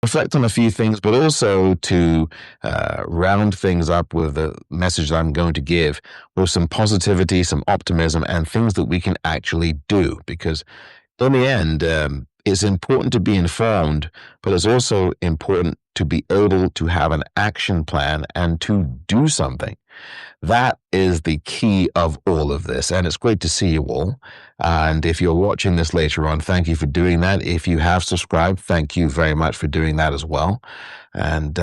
reflect on a few things, but also to round things up with the message that I'm going to give with some positivity, some optimism, and things that we can actually do. Because in the end, it's important to be informed, but it's also important to be able to have an action plan and to do something. That is the key of all of this. And it's great to see you all. And if you're watching this later on, thank you for doing that. If you have subscribed, thank you very much for doing that as well. And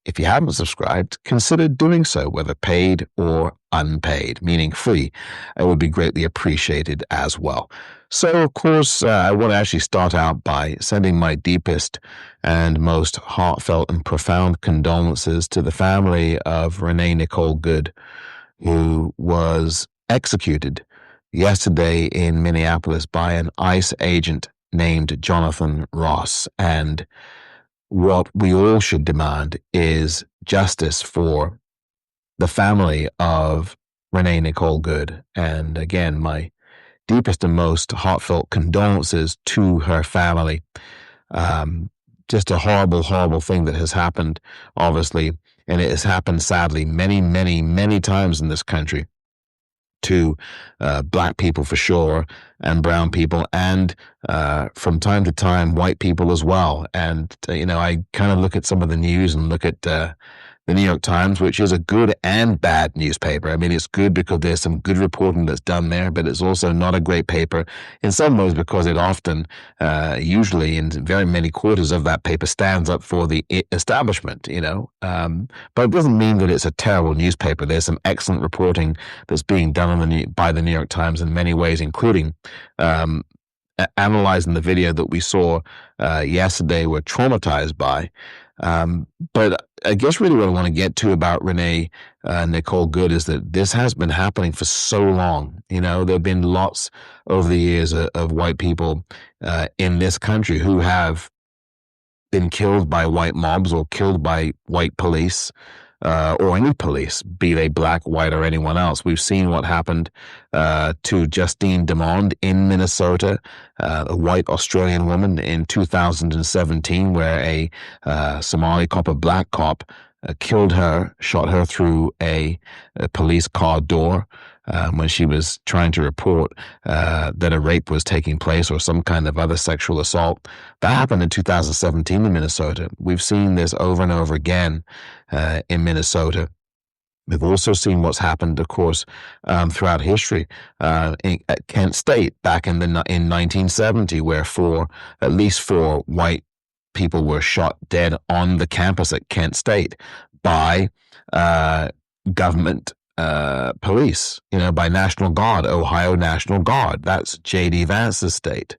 if you haven't subscribed, consider doing so, whether paid or unpaid, meaning free. It would be greatly appreciated as well. So, of course, I want to actually start out by sending my deepest and most heartfelt and profound condolences to the family of Renee Nicole Good, who was executed yesterday in Minneapolis by an ICE agent named Jonathan Ross. And what we all should demand is justice for the family of Renee Nicole Good. And again, my deepest and most heartfelt condolences to her family. Just a horrible, horrible thing that has happened, obviously, and it has happened sadly many, many, many times in this country to Black people for sure, and brown people, and from time to time, white people as well. And, I kind of look at some of the news and look at the New York Times, which is a good and bad newspaper. I mean, it's good because there's some good reporting that's done there, but it's also not a great paper in some ways because it often, usually in very many quarters of that paper, stands up for the establishment, But it doesn't mean that it's a terrible newspaper. There's some excellent reporting that's being done by the New York Times in many ways, including analyzing the video that we saw yesterday, we're traumatized by. But I guess really what I want to get to about Renee Nicole Good is that this has been happening for so long. There have been lots over the years of white people in this country who have been killed by white mobs or killed by white police. Or any police, be they black, white, or anyone else. We've seen what happened to Justine Demond in Minnesota, a white Australian woman in 2017, where a Somali cop, a black cop, killed her, shot her through a police car door when she was trying to report that a rape was taking place or some kind of other sexual assault. That happened in 2017 in Minnesota. We've seen this over and over again in Minnesota. We've also seen what's happened, of course, throughout history at Kent State back in 1970, where at least four white people were shot dead on the campus at Kent State by government police, by National Guard, Ohio National Guard. That's J.D. Vance's state,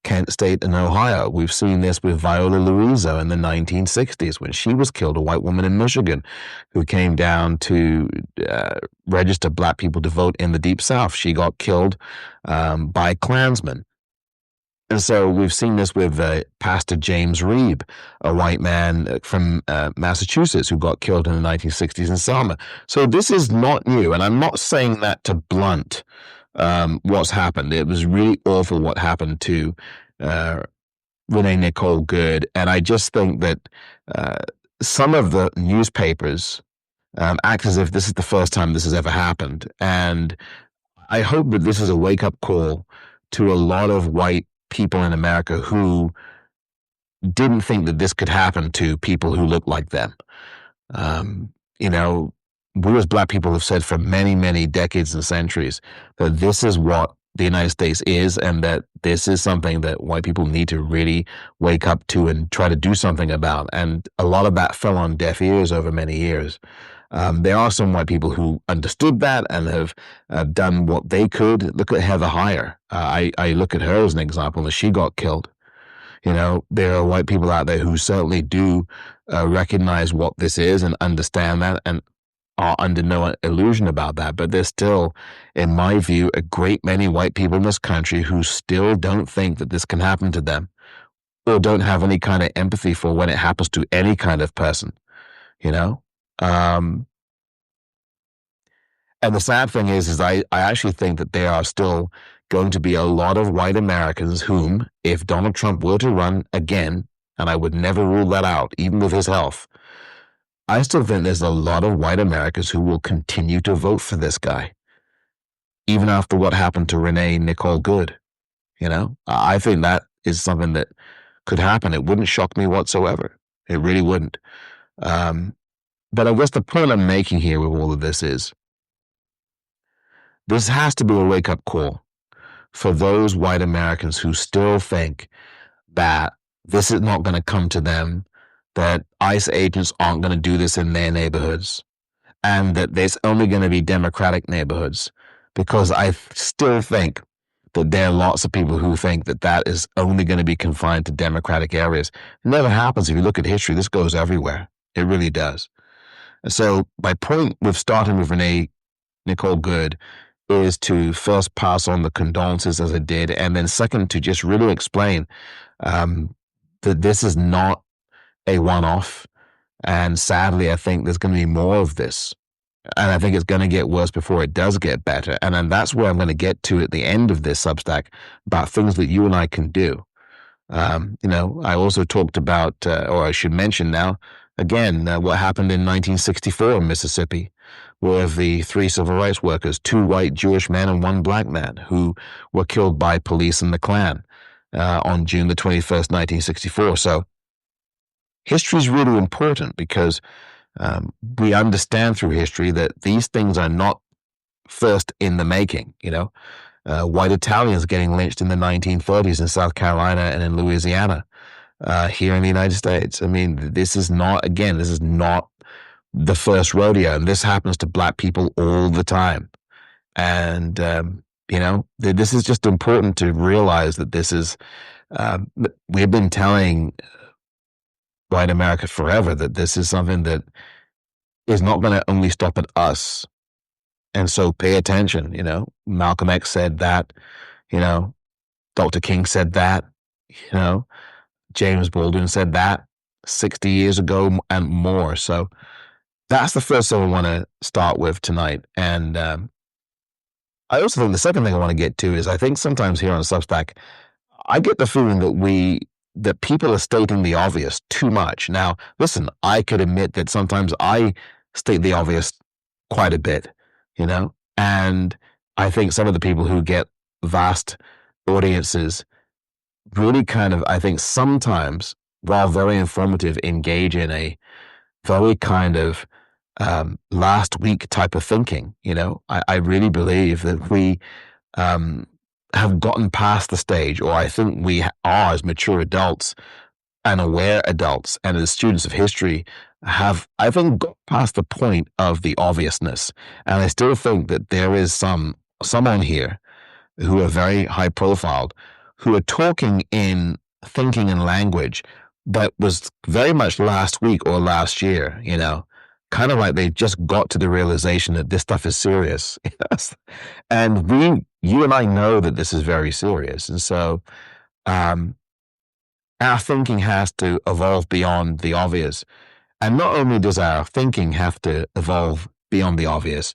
Kent State in Ohio. We've seen this with Viola Liuzzo in the 1960s when she was killed, a white woman in Michigan who came down to register black people to vote in the Deep South. She got killed by Klansmen. And so we've seen this with Pastor James Reeb, a white man from Massachusetts who got killed in the 1960s in Selma. So this is not new, and I'm not saying that to blunt what's happened. It was really awful what happened to Renee Nicole Good, and I just think that some of the newspapers act as if this is the first time this has ever happened, and I hope that this is a wake-up call to a lot of white people in America who didn't think that this could happen to people who look like them. We as black people have said for many, many decades and centuries that this is what the United States is, and that this is something that white people need to really wake up to and try to do something about. And a lot of that fell on deaf ears over many years. There are some white people who understood that and have done what they could. Look at Heather Heyer. I look at her as an example, as she got killed. There are white people out there who certainly do recognize what this is and understand that and are under no illusion about that. But there's still, in my view, a great many white people in this country who still don't think that this can happen to them, or don't have any kind of empathy for when it happens to any kind of person, And the sad thing is I actually think that there are still going to be a lot of white Americans whom, if Donald Trump were to run again and I would never rule that out, even with his health, I still think there's a lot of white Americans who will continue to vote for this guy, even after what happened to Renee Nicole Good. I think that is something that could happen. It wouldn't shock me whatsoever. It really wouldn't. But I guess the point I'm making here with all of this is this has to be a wake-up call for those white Americans who still think that this is not going to come to them, that ICE agents aren't going to do this in their neighborhoods, and that there's only going to be Democratic neighborhoods. Because I still think that there are lots of people who think that that is only going to be confined to Democratic areas. It never happens. If you look at history, this goes everywhere. It really does. And so my point with starting with Renee Nicole Good is to first pass on the condolences as I did, and then second, to just really explain that this is not a one-off. And sadly, I think there's going to be more of this. And I think it's going to get worse before it does get better. And then that's where I'm going to get to at the end of this Substack about things that you and I can do. I also talked about, or I should mention now, again, what happened in 1964 in Mississippi, where the 3 civil rights workers, 2 white Jewish men and 1 black man, who were killed by police and the Klan on June the 21st, 1964. So history is really important because we understand through history that these things are not first in the making. White Italians getting lynched in the 1930s in South Carolina and in Louisiana, here in the United States. I mean, this is not the first rodeo, and this happens to black people all the time. And, this is just important to realize that this is, we've been telling white America forever that this is something that is not going to only stop at us. And so pay attention. Malcolm X said that, Dr. King said that, James Baldwin said that 60 years ago and more. So that's the first thing I want to start with tonight. And I also think the second thing I want to get to is I think sometimes here on Substack, I get the feeling that people are stating the obvious too much. Now, listen, I could admit that sometimes I state the obvious quite a bit, and I think some of the people who get vast audiences really kind of, I think sometimes, while very informative, engage in a very kind of last week type of thinking. I really believe that we have gotten past the stage, or I think we are, as mature adults and aware adults and as students of history, have, I think, got past the point of the obviousness. And I still think that there is someone here who are very high profiled, who are talking in thinking and language that was very much last week or last year, kind of like they just got to the realization that this stuff is serious. And you and I know that this is very serious. And so our thinking has to evolve beyond the obvious. And not only does our thinking have to evolve beyond the obvious,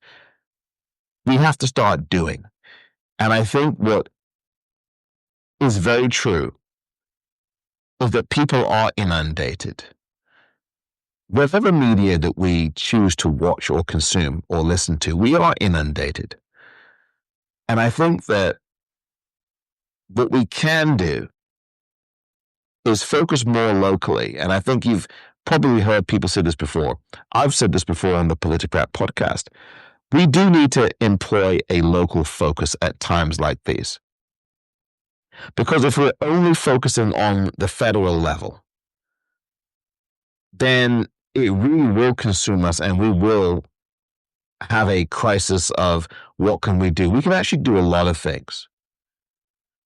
we have to start doing. And I think what is very true is that people are inundated. Whatever media that we choose to watch or consume or listen to, we are inundated. And I think that what we can do is focus more locally. And I think you've probably heard people say this before. I've said this before on the Politicrat podcast. We do need to employ a local focus at times like these. Because if we're only focusing on the federal level, then it really will consume us, and we will have a crisis of what can we do? We can actually do a lot of things.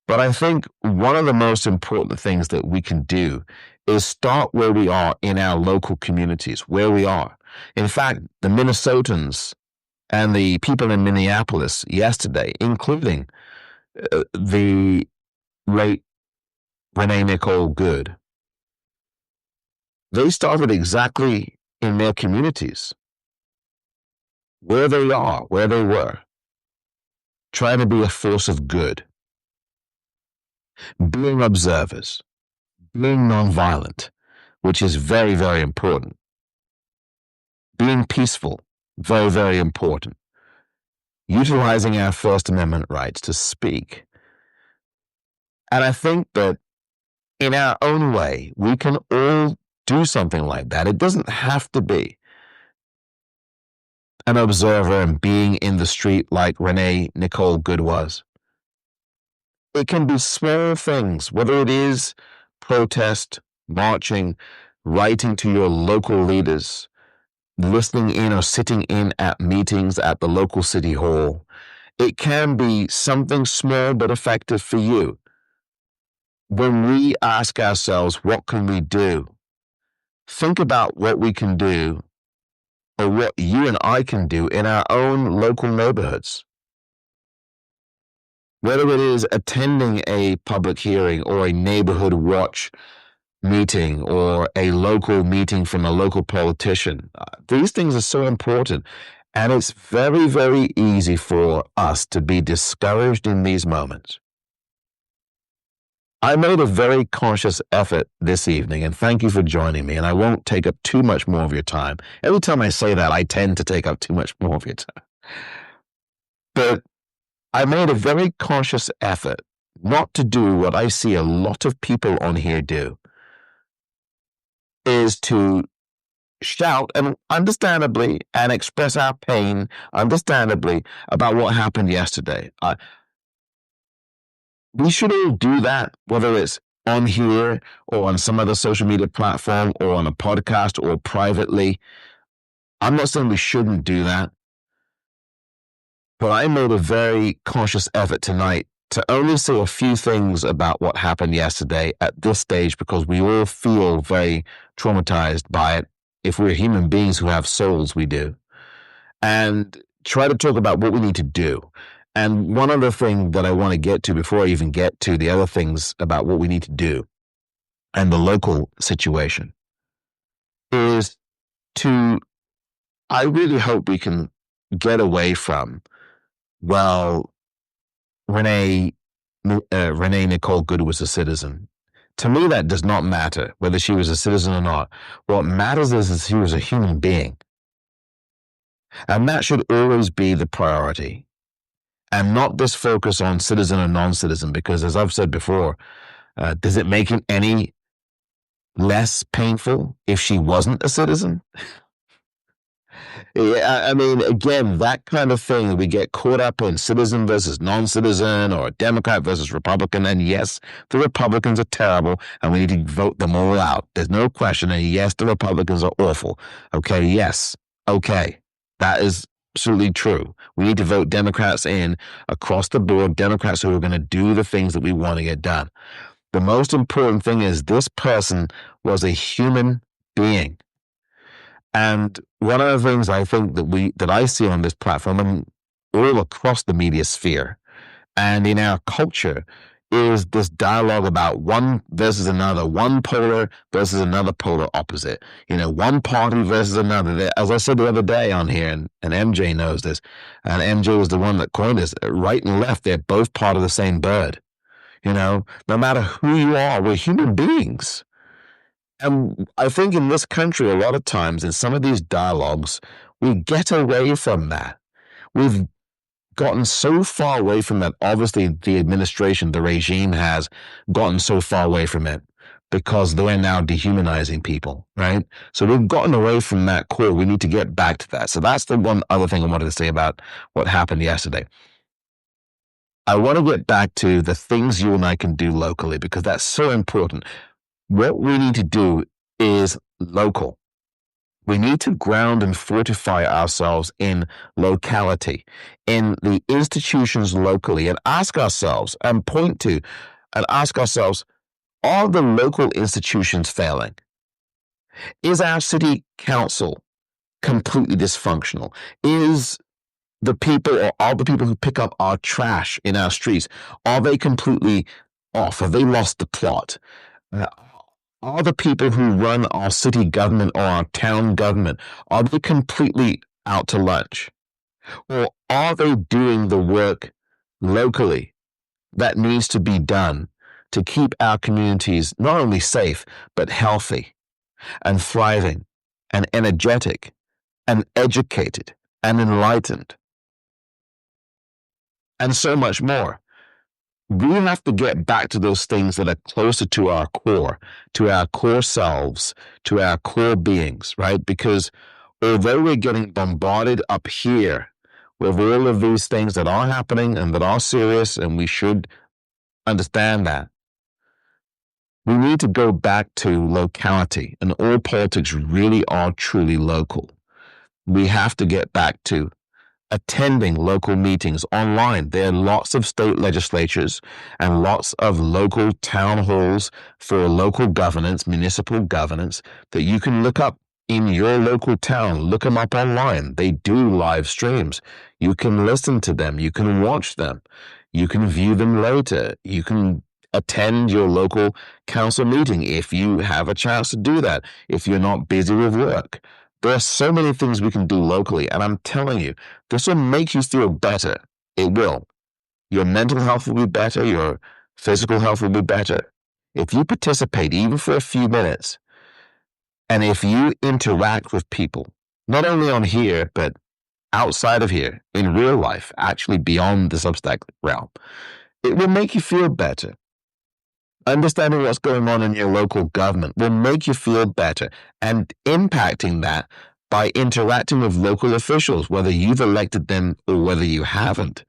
But I think one of the most important things that we can do is start where we are in our local communities, where we are. In fact, the Minnesotans and the people in Minneapolis yesterday, including the late Renee Nicole Good, they started exactly in their communities, where they are, where they were, trying to be a force of good, being observers, being nonviolent, which is very, very important. Being peaceful, very, very important. Utilizing our First Amendment rights to speak. And I think that in our own way, we can all do something like that. It doesn't have to be an observer and being in the street like Renee Nicole Good was. It can be small things, whether it is protest, marching, writing to your local leaders, listening in or sitting in at meetings at the local city hall. It can be something small but effective for you. When we ask ourselves, what can we do? Think about what we can do or what you and I can do in our own local neighborhoods. Whether it is attending a public hearing or a neighborhood watch meeting or a local meeting from a local politician, these things are so important. And it's very, very easy for us to be discouraged in these moments. I made a very conscious effort this evening, and thank you for joining me, and I won't take up too much more of your time. Every time I say that, I tend to take up too much more of your time. But I made a very conscious effort not to do what I see a lot of people on here do, is to shout, and understandably, and express our pain, understandably, about what happened yesterday. We should all do that, whether it's on here or on some other social media platform or on a podcast or privately. I'm not saying we shouldn't do that, but I made a very conscious effort tonight to only say a few things about what happened yesterday at this stage, because we all feel very traumatized by it. If we're human beings who have souls, we do. And try to talk about what we need to do. And one other thing that I want to get to before I even get to the other things about what we need to do and the local situation is I really hope we can get away from, well, Renee Nicole Good was a citizen. To me, that does not matter whether she was a citizen or not. What matters is she was a human being. And that should always be the priority. And not this focus on citizen or non-citizen, because as I've said before, does it make it any less painful if she wasn't a citizen? I mean, again, that kind of thing, we get caught up in citizen versus non-citizen or Democrat versus Republican. And yes, the Republicans are terrible and we need to vote them all out. There's no question. And yes, the Republicans are awful. Okay, yes. Okay. That is absolutely true. We need to vote Democrats in across the board, Democrats who are going to do the things that we want to get done. The most important thing is this person was a human being. And one of the things I think that I see on this platform and all across the media sphere and in our culture is this dialogue about one versus another, one polar versus another polar opposite. One party versus another. As I said the other day on here, and MJ knows this, and MJ was the one that coined this, right and left, they're both part of the same bird. No matter who you are, we're human beings. And I think in this country, a lot of times in some of these dialogues, we get away from that. We've gotten so far away from that. Obviously, the administration, the regime has gotten so far away from it because they're now dehumanizing people, right? So we've gotten away from that core. We need to get back to that. So that's the one other thing I wanted to say about what happened yesterday. I want to get back to the things you and I can do locally, because that's so important. What we need to do is local. We need to ground and fortify ourselves in locality, in the institutions locally, and ask ourselves and point to and ask ourselves, are the local institutions failing? Is our city council completely dysfunctional? Is the people or all the people who pick up our trash in our streets, are they completely off? Have they lost the plot? Are the people who run our city government or our town government, are they completely out to lunch? Or are they doing the work locally that needs to be done to keep our communities not only safe, but healthy and thriving and energetic and educated and enlightened and so much more. We have to get back to those things that are closer to our core selves, to our core beings, right? Because although we're getting bombarded up here with all of these things that are happening and that are serious, and we should understand that, we need to go back to locality, and all politics really are truly local. We have to get back to attending local meetings online. There are lots of state legislatures and lots of local town halls for local governance, municipal governance, that you can look up in your local town. Look them up online. They do live streams. You can listen to them. You can watch them. You can view them later. You can attend your local council meeting if you have a chance to do that, if you're not busy with work. There are so many things we can do locally, and I'm telling you, this will make you feel better. It will. Your mental health will be better. Your physical health will be better. If you participate, even for a few minutes, and if you interact with people, not only on here, but outside of here, in real life, actually beyond the Substack realm, it will make you feel better. Understanding what's going on in your local government will make you feel better, and impacting that by interacting with local officials, whether you've elected them or whether you haven't.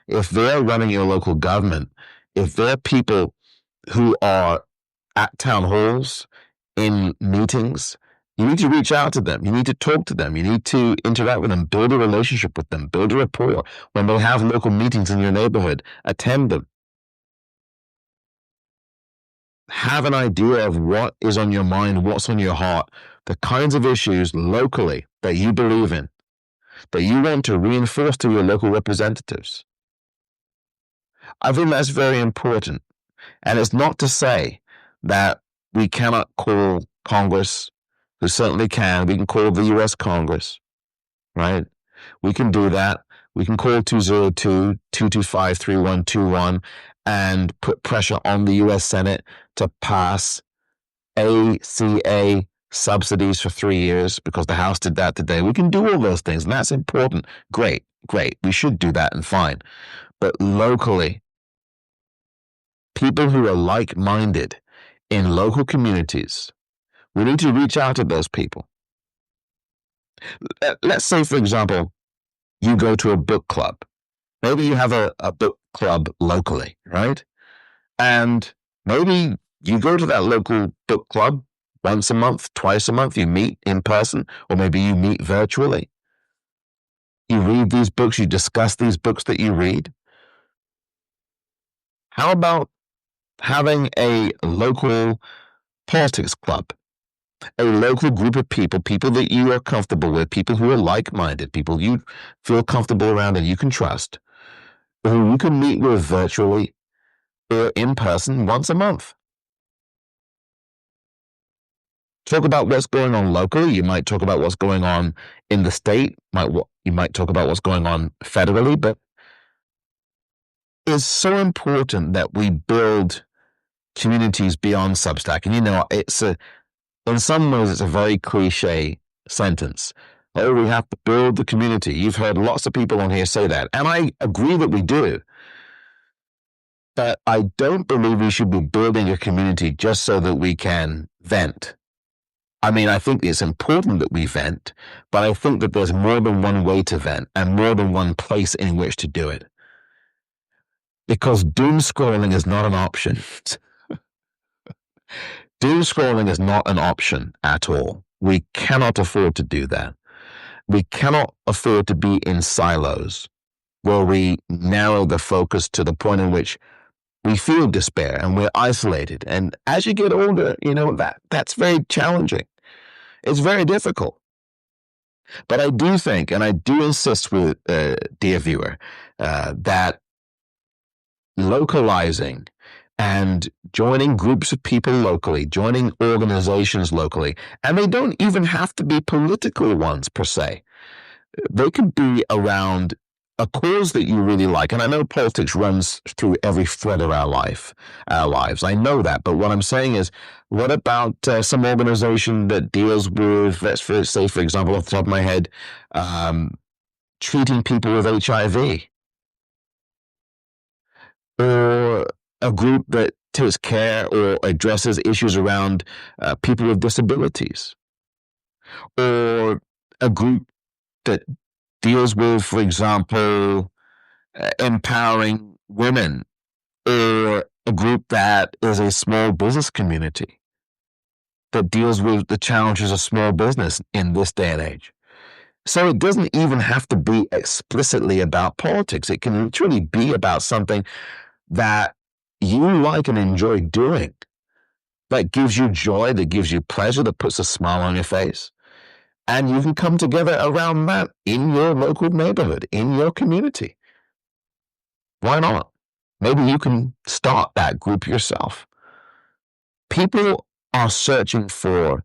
If they're running your local government, if they're people who are at town halls, in meetings, you need to reach out to them. You need to talk to them. You need to interact with them, build a relationship with them, build a rapport. When they have local meetings in your neighborhood, attend them. Have an idea of what is on your mind, what's on your heart, the kinds of issues locally that you believe in, that you want to reinforce to your local representatives. I think that's very important. And it's not to say that we cannot call Congress. We certainly can. We can call the U.S. Congress, right? We can do that. We can call 202-225-3121 and put pressure on the U.S. Senate to pass ACA subsidies for 3 years, because the House did that today. We can do all those things, and that's important. Great. We should do that and fine. But locally, people who are like-minded in local communities, we need to reach out to those people. Let's say, for example, you go to a book club. Maybe you have a book club locally, right? And maybe you go to that local book club once a month, twice a month, you meet in person, or maybe you meet virtually. You read these books, you discuss these books that you read. How about having a local politics club? A local group of people that you are comfortable with, people who are like-minded, people you feel comfortable around and you can trust, who you can meet with virtually or in person once a month. Talk about what's going on locally. You might talk about what's going on in the state. You might talk about what's going on federally, but it's so important that we build communities beyond Substack. And in some ways, it's a very cliche sentence. Oh, we have to build the community. You've heard lots of people on here say that. And I agree that we do. But I don't believe we should be building a community just so that we can vent. I mean, I think it's important that we vent, but I think that there's more than one way to vent and more than one place in which to do it. Because doom scrolling is not an option. Doom scrolling is not an option at all. We cannot afford to do that. We cannot afford to be in silos where we narrow the focus to the point in which we feel despair and we're isolated. And as you get older, that's very challenging. It's very difficult. But I do think, and I do insist with, dear viewer, that localizing and joining groups of people locally, joining organizations locally, and they don't even have to be political ones per se. They could be around a cause that you really like, and I know politics runs through every thread of our lives. I know that, but what I'm saying is, what about some organization that deals with, say, for example, off the top of my head, um, treating people with HIV, or a group that takes care or addresses issues around people with disabilities, or a group that deals with, for example, empowering women, or a group that is a small business community that deals with the challenges of small business in this day and age. So it doesn't even have to be explicitly about politics. It can literally be about something that you like and enjoy doing, that gives you joy, that gives you pleasure, that puts a smile on your face. And you can come together around that in your local neighborhood, in your community. Why not? Maybe you can start that group yourself. People are searching for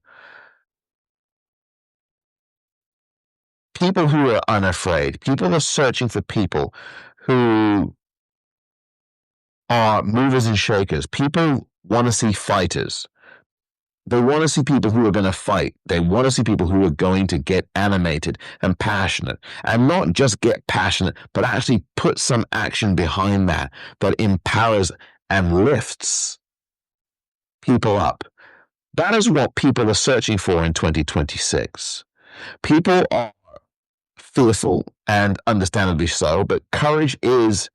people who are unafraid. People are searching for people who are movers and shakers. People want to see fighters. They want to see people who are going to fight. They want to see people who are going to get animated and passionate, and not just get passionate, but actually put some action behind that empowers and lifts people up. That is what people are searching for in 2026. People are fearful, and understandably so, but courage is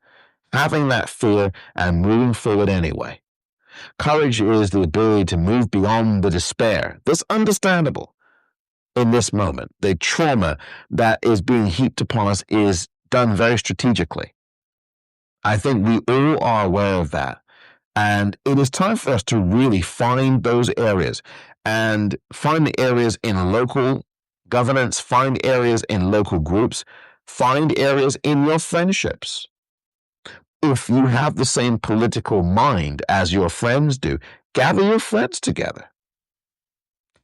having that fear and moving forward anyway. Courage is the ability to move beyond the despair that's understandable in this moment. The trauma that is being heaped upon us is done very strategically. I think we all are aware of that. And it is time for us to really find those areas, and find the areas in local governance, find areas in local groups, find areas in your friendships. If you have the same political mind as your friends do, gather your friends together.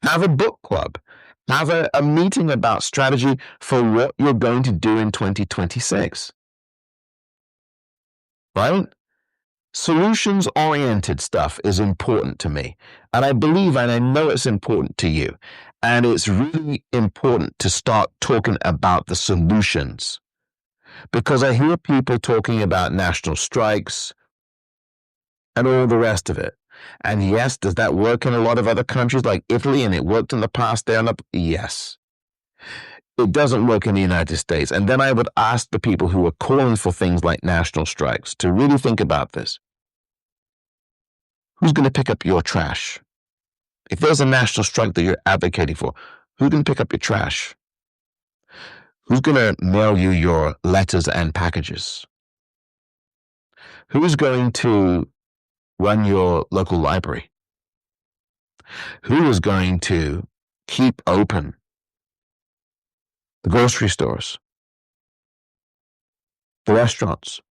Have a book club. Have a meeting about strategy for what you're going to do in 2026. Right? Solutions-oriented stuff is important to me. And I believe, and I know it's important to you. And it's really important to start talking about the solutions. Because I hear people talking about national strikes and all the rest of it. And yes, does that work in a lot of other countries like Italy, and it worked in the past there? Yes. It doesn't work in the United States. And then I would ask the people who are calling for things like national strikes to really think about this. Who's going to pick up your trash? If there's a national strike that you're advocating for, who's going to pick up your trash? Who's going to mail you your letters and packages? Who's going to run your local library? Who is going to keep open the grocery stores, the restaurants?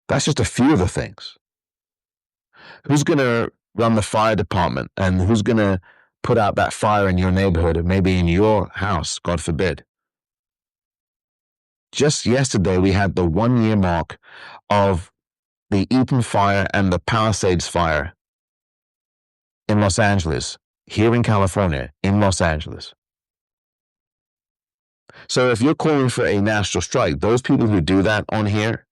That's just a few of the things. Who's going to run the fire department, and who's going to put out that fire in your neighborhood, or maybe in your house, God forbid? Just yesterday, we had the 1-year mark of the Eaton fire and the Palisades fire in Los Angeles, here in California, in Los Angeles. So if you're calling for a national strike, those people who do that on here,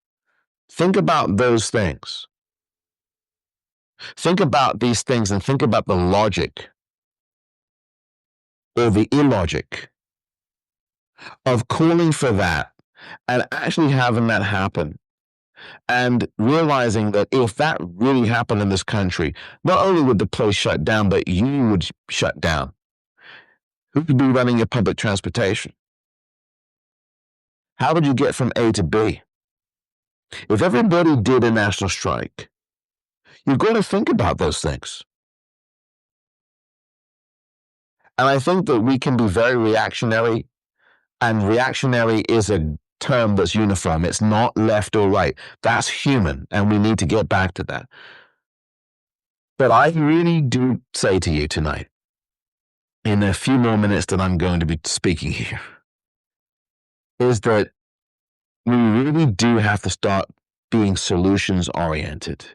think about those things. Think about these things, and think about the logic or the illogic of calling for that and actually having that happen. And realizing that if that really happened in this country, not only would the place shut down, but you would shut down. Who would be running your public transportation? How would you get from A to B? If everybody did a national strike, you've got to think about those things. And I think that we can be very reactionary, and reactionary is a term that's uniform. It's not left or right. That's human, and we need to get back to that. But I really do say to you tonight, in a few more minutes that I'm going to be speaking here, is that we really do have to start being solutions oriented.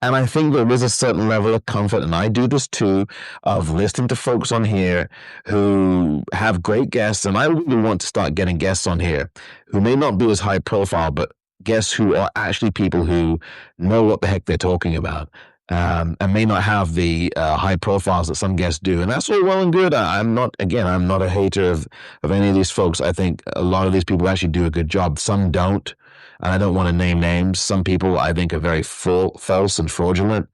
And I think there is a certain level of comfort, and I do this too, of listening to folks on here who have great guests. And I really want to start getting guests on here who may not be as high profile, but guests who are actually people who know what the heck they're talking about. And may not have the high profiles that some guests do. And that's all well and good. I'm not, again, I'm not a hater of any of these folks. I think a lot of these people actually do a good job. Some don't. And I don't want to name names. Some people I think are very false and fraudulent.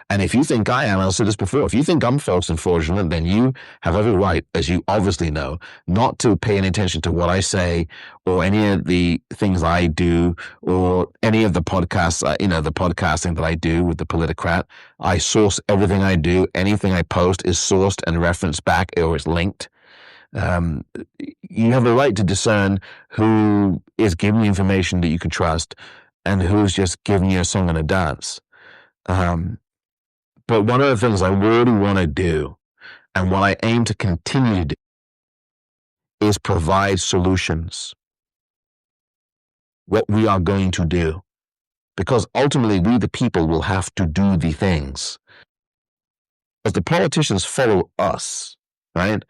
And if you think I am, I'll say this before, if you think I'm false and fraudulent, then you have every right, as you obviously know, not to pay any attention to what I say or any of the things I do or any of the podcasts, the podcasting that I do with the Politicrat. I source everything I do. Anything I post is sourced and referenced back or it's linked. You have the right to discern who is giving you information that you can trust and who's just giving you a song and a dance. But one of the things I really want to do and what I aim to continue to do is provide solutions. What we are going to do. Because ultimately, we the people will have to do the things. As the politicians follow us, right?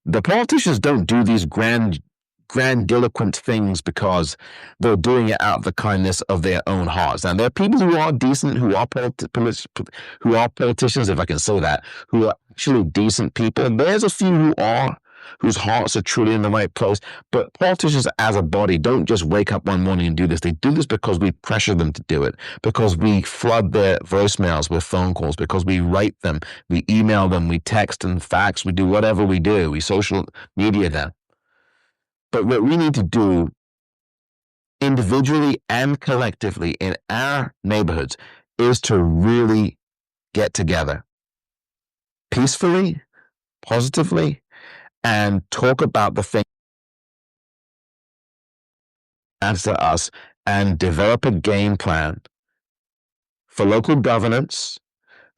The politicians don't do these grandiloquent things because they're doing it out of the kindness of their own hearts. And there are people who are decent, who are politicians, if I can say that, who are actually decent people. And there's a few who are, whose hearts are truly in the right place. But politicians as a body don't just wake up one morning and do this. They do this because we pressure them to do it, because we flood their voicemails with phone calls, because we write them, we email them, we text and fax, we do whatever we do. We social media them. But what we need to do individually and collectively in our neighborhoods is to really get together peacefully, positively, and talk about the things that matter to us and develop a game plan for local governance,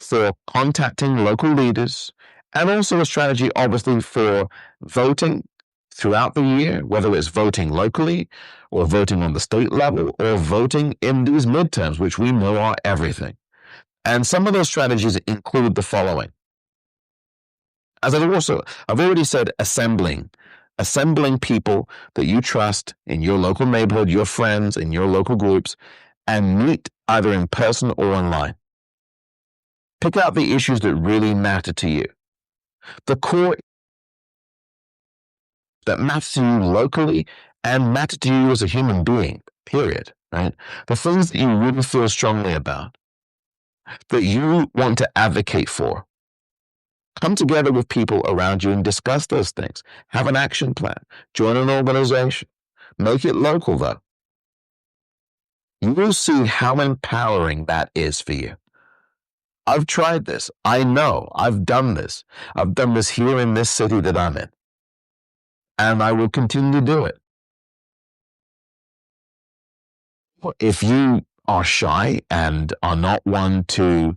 for contacting local leaders, and also a strategy, obviously, for voting throughout the year, whether it's voting locally or voting on the state level or voting in these midterms, which we know are everything. And some of those strategies include the following. As I've already said, assembling people that you trust in your local neighborhood, your friends, in your local groups, and meet either in person or online. Pick out the issues that really matter to you. The core that matter to you locally and matter to you as a human being, period, right? The things that you really feel strongly about, that you want to advocate for. Come together with people around you and discuss those things. Have an action plan. Join an organization. Make it local, though. You will see how empowering that is for you. I've tried this. I know. I've done this. I've done this here in this city that I'm in. And I will continue to do it. If you are shy and are not one to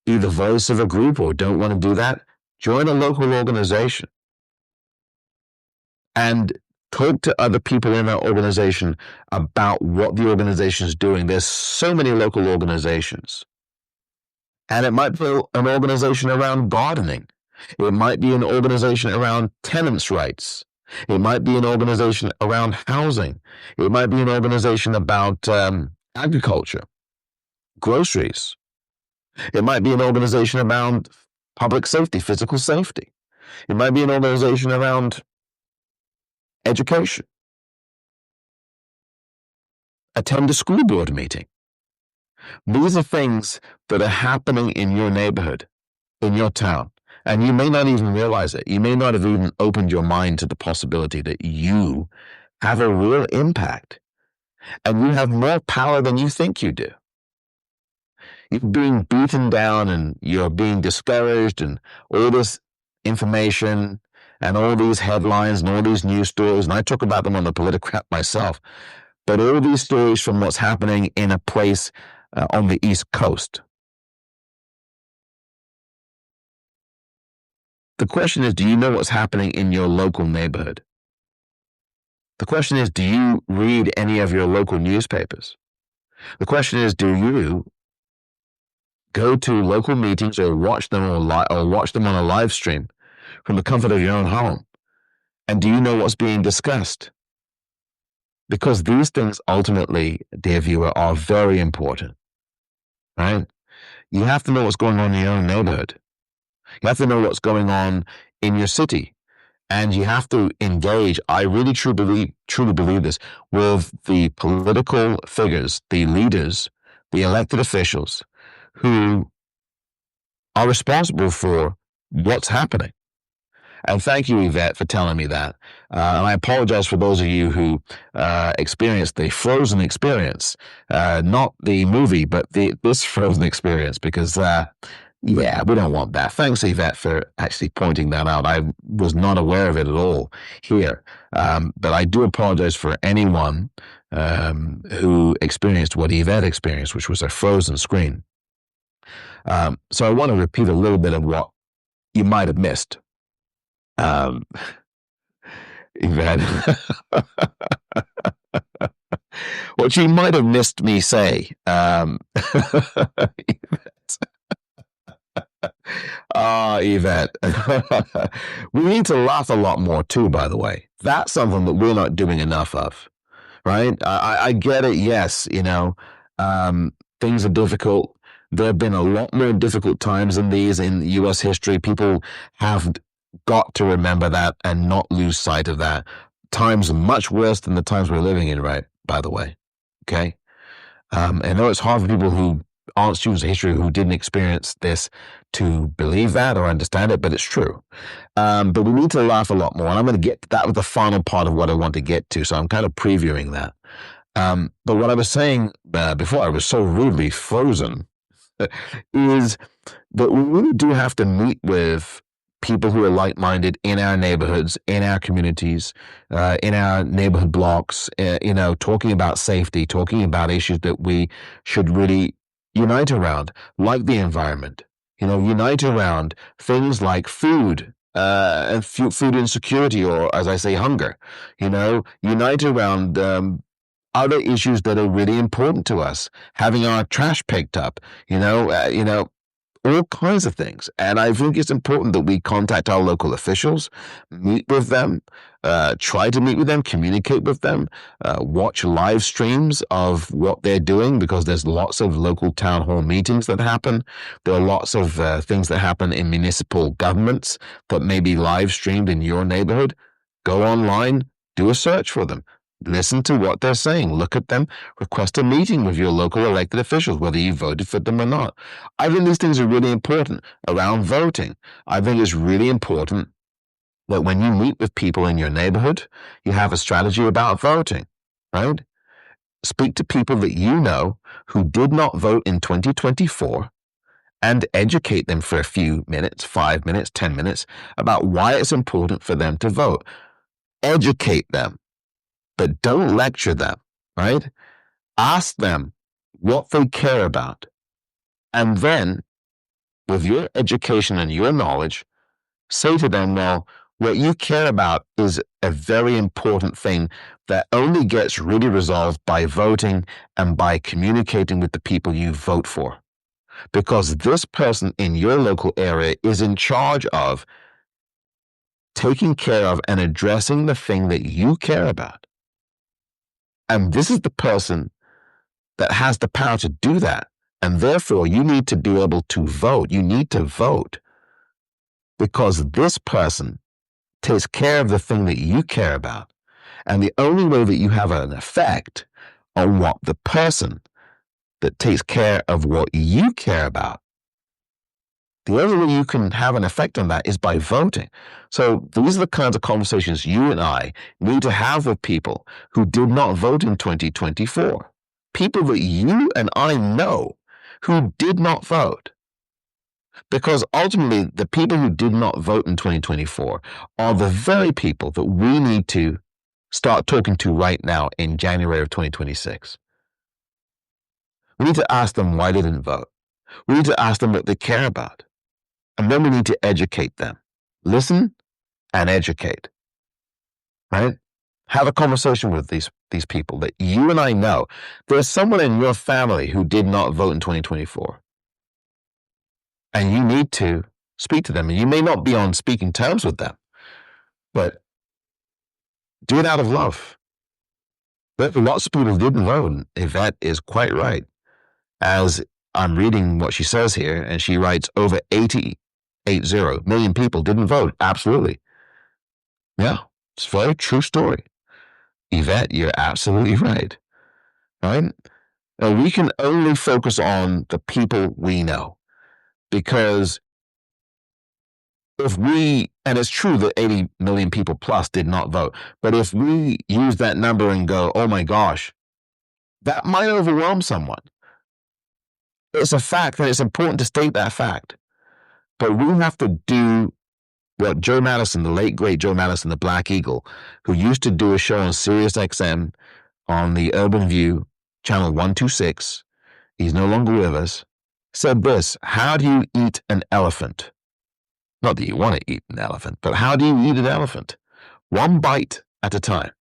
be the voice of a group or don't want to do that, join a local organization and talk to other people in that organization about what the organization is doing. There's so many local organizations. And it might be an organization around gardening. It might be an organization around tenants' rights. It might be an organization around housing. It might be an organization about agriculture, groceries. It might be an organization around public safety, physical safety. It might be an organization around education. Attend a school board meeting. These are things that are happening in your neighborhood, in your town, and you may not even realize it. You may not have even opened your mind to the possibility that you have a real impact and you have more power than you think you do. You're being beaten down and you're being discouraged and all this information and all these headlines and all these news stories, and I talk about them on the Politicrat myself, but all these stories from what's happening in a place on the East Coast. The question is, do you know what's happening in your local neighborhood? The question is, do you read any of your local newspapers? The question is, do you go to local meetings or watch them or watch them on a live stream from the comfort of your own home? And do you know what's being discussed? Because these things ultimately, dear viewer, are very important, right? You have to know what's going on in your own neighborhood. You have to know what's going on in your city. And you have to engage, I really truly believe this, with the political figures, the leaders, the elected officials who are responsible for what's happening. And thank you, Yvette, for telling me that. And I apologize for those of you who experienced the Frozen experience, not the movie, but this Frozen experience, because, yeah, we don't want that. Thanks, Yvette, for actually pointing that out. I was not aware of it at all here. But I do apologize for anyone who experienced what Yvette experienced, which was a frozen screen. So I want to repeat a little bit of what you might have missed. Yvette, what you might have missed me say, Yvette. We need to laugh a lot more too, by the way. That's something that we're not doing enough of, right? I get it. Yes, things are difficult. There have been a lot more difficult times than these in U.S. history. People have got to remember that and not lose sight of that. Times are much worse than the times we're living in, right? By the way, okay? I know it's hard for people who aren't students of history who didn't experience this to believe that or understand it, but it's true. But we need to laugh a lot more, and I'm going to get to that with the final part of what I want to get to, so I'm kind of previewing that. But what I was saying before I was so rudely frozen is that we really do have to meet with people who are like-minded in our neighborhoods, in our communities, in our neighborhood blocks, talking about safety, talking about issues that we should really unite around, like the environment, unite around things like food, and food insecurity, or as I say, hunger, unite around other issues that are really important to us, having our trash picked up, all kinds of things. And I think it's important that we contact our local officials, meet with them, try to meet with them, communicate with them, watch live streams of what they're doing, because there's lots of local town hall meetings that happen. There are lots of things that happen in municipal governments that may be live streamed in your neighborhood. Go online, do a search for them. Listen to what they're saying. Look at them. Request a meeting with your local elected officials, whether you voted for them or not. I think these things are really important around voting. I think it's really important that when you meet with people in your neighborhood, you have a strategy about voting, right? Speak to people that you know who did not vote in 2024 and educate them for a few minutes, 5 minutes, 10 minutes, about why it's important for them to vote. Educate them. But don't lecture them, right? Ask them what they care about. And then, with your education and your knowledge, say to them, well, what you care about is a very important thing that only gets really resolved by voting and by communicating with the people you vote for. Because this person in your local area is in charge of taking care of and addressing the thing that you care about. And this is the person that has the power to do that. And therefore, you need to be able to vote. You need to vote because this person takes care of the thing that you care about. And the only way that you have an effect on what the person that takes care of what you care about, the only way you can have an effect on that is by voting. So these are the kinds of conversations you and I need to have with people who did not vote in 2024. People that you and I know who did not vote. Because ultimately, the people who did not vote in 2024 are the very people that we need to start talking to right now in January of 2026. We need to ask them why they didn't vote. We need to ask them what they care about. And then we need to educate them. Listen and educate, right? Have a conversation with these people that you and I know. There's someone in your family who did not vote in 2024, and you need to speak to them. And you may not be on speaking terms with them, but do it out of love. But lots of people didn't vote. Yvette is quite right. As I'm reading what she says here, and she writes over 80 million people didn't vote. Absolutely. Yeah, it's a very true story. Yvette, you're absolutely right. Right? And we can only focus on the people we know, because if we, and it's true that 80 million people plus did not vote, but if we use that number and go, oh my gosh, that might overwhelm someone. It's a fact, and it's important to state that fact. But we have to do what Joe Madison, the late great Joe Madison, the Black Eagle, who used to do a show on Sirius XM on the Urban View, channel 126, he's no longer with us, said this: how do you eat an elephant? Not that you want to eat an elephant, but how do you eat an elephant? One bite at a time.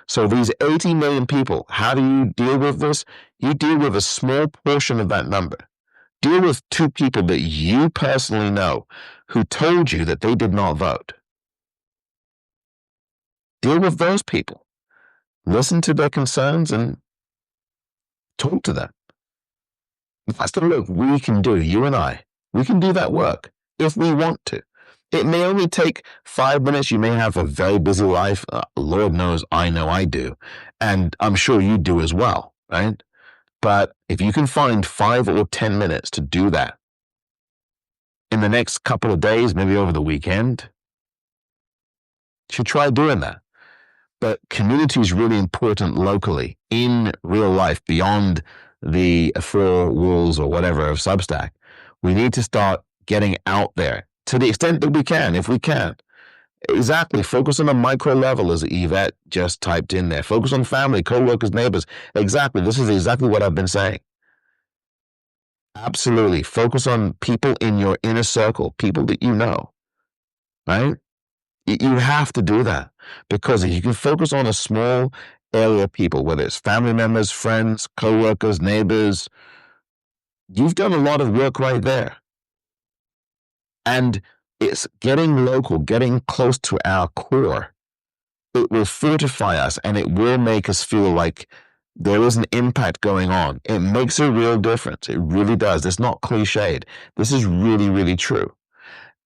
So these 80 million people, how do you deal with this? You deal with a small portion of that number. Deal with two people that you personally know who told you that they did not vote. Deal with those people. Listen to their concerns and talk to them. That's the work we can do, you and I. We can do that work if we want to. It may only take 5 minutes. You may have a very busy life. Lord knows I know I do. And I'm sure you do as well, right? But if you can find 5 or 10 minutes to do that in the next couple of days, maybe over the weekend, you should try doing that. But community is really important locally, in real life, beyond the 4 walls or whatever of Substack. We need to start getting out there to the extent that we can, if we can. Exactly. Focus on a micro level, as Yvette just typed in there. Focus on family, co-workers, neighbors. Exactly. This is exactly what I've been saying. Absolutely. Focus on people in your inner circle, people that you know, right? You have to do that, because if you can focus on a small area of people, whether it's family members, friends, co-workers, neighbors, you've done a lot of work right there. And it's getting local, getting close to our core. It will fortify us, and it will make us feel like there is an impact going on. It makes a real difference. It really does. It's not cliched. This is really, really true.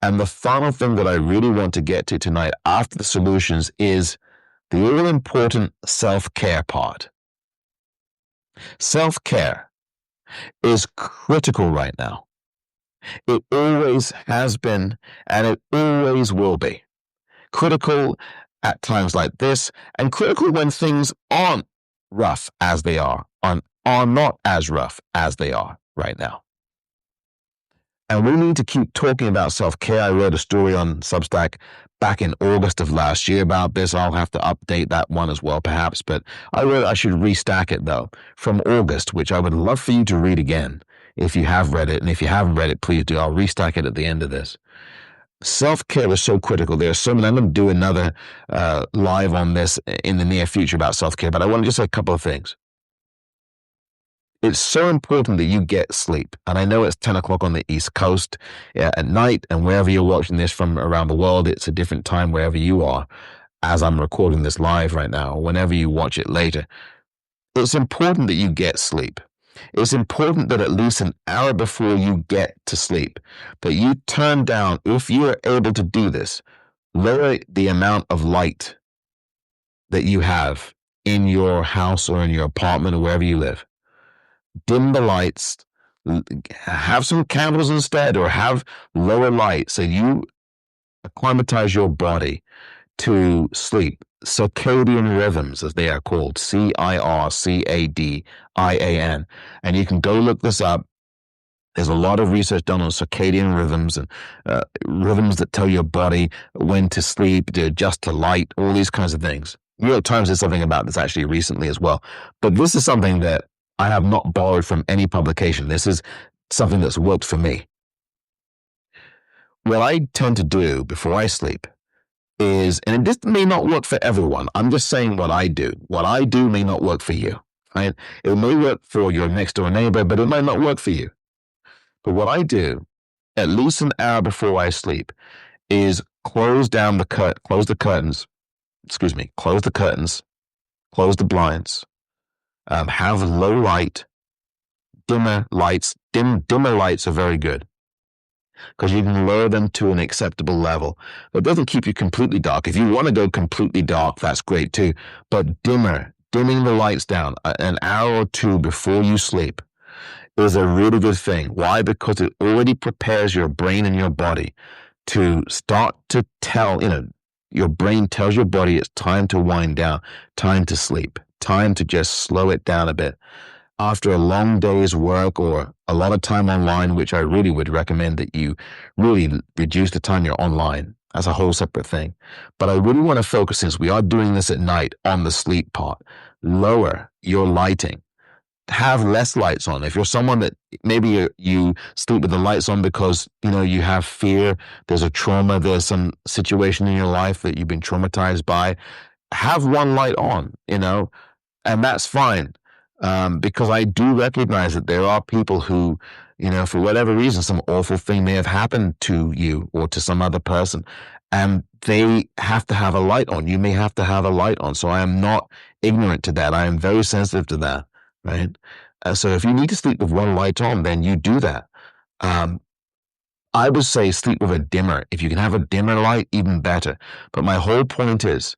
And the final thing that I really want to get to tonight after the solutions is the all-important self-care part. Self-care is critical right now. It always has been, and it always will be. Critical at times like this, and critical when things aren't rough as they are not as rough as they are right now. And we need to keep talking about self-care. I wrote a story on Substack back in August of last year about this. I'll have to update that one as well, perhaps. But I wrote I should restack it, though, from August, which I would love for you to read again if you have read it. And if you haven't read it, please do. I'll restack it at the end of this. Self-care is so critical. There's so many. I'm going to do another live on this in the near future about self-care. But I want to just say a couple of things. It's so important that you get sleep. And I know it's 10 o'clock on the East Coast at night, and wherever you're watching this from around the world, it's a different time wherever you are, as I'm recording this live right now, whenever you watch it later. It's important that you get sleep. It's important that at least an hour before you get to sleep, that you turn down, if you are able to do this, lower the amount of light that you have in your house or in your apartment or wherever you live. Dim the lights, have some candles instead, or have lower light so you acclimatize your body to sleep. Circadian rhythms, as they are called, CIRCADIAN. And you can go look this up. There's a lot of research done on circadian rhythms and rhythms that tell your body when to sleep, to adjust to light, all these kinds of things. New York Times did something about this actually recently as well. But this is something that I have not borrowed from any publication. This is something that's worked for me. What I tend to do before I sleep is, and this may not work for everyone. I'm just saying what I do. What I do may not work for you, right? It may work for your next door neighbor, but it might not work for you. But what I do, at least an hour before I sleep, is close the curtains. Excuse me, close the curtains, close the blinds, have low light, dimmer lights. Dimmer lights are very good because you can lower them to an acceptable level. It doesn't keep you completely dark. If you want to go completely dark, that's great too. But dimming the lights down an hour or two before you sleep is a really good thing. Why? Because it already prepares your brain and your body to start to tell, your brain tells your body it's time to wind down, time to sleep, time to just slow it down a bit. After a long day's work or a lot of time online, which I really would recommend that you really reduce the time you're online. That's a whole separate thing. But I really want to focus, since we are doing this at night, on the sleep part. Lower your lighting. Have less lights on. If you're someone that maybe you sleep with the lights on because, you have fear, there's a trauma, there's some situation in your life that you've been traumatized by, have one light on, and that's fine. Because I do recognize that there are people who, for whatever reason, some awful thing may have happened to you or to some other person, and they have to have a light on. You may have to have a light on. So I am not ignorant to that. I am very sensitive to that, right? So if you need to sleep with one light on, then you do that. I would say sleep with a dimmer. If you can have a dimmer light, even better. But my whole point is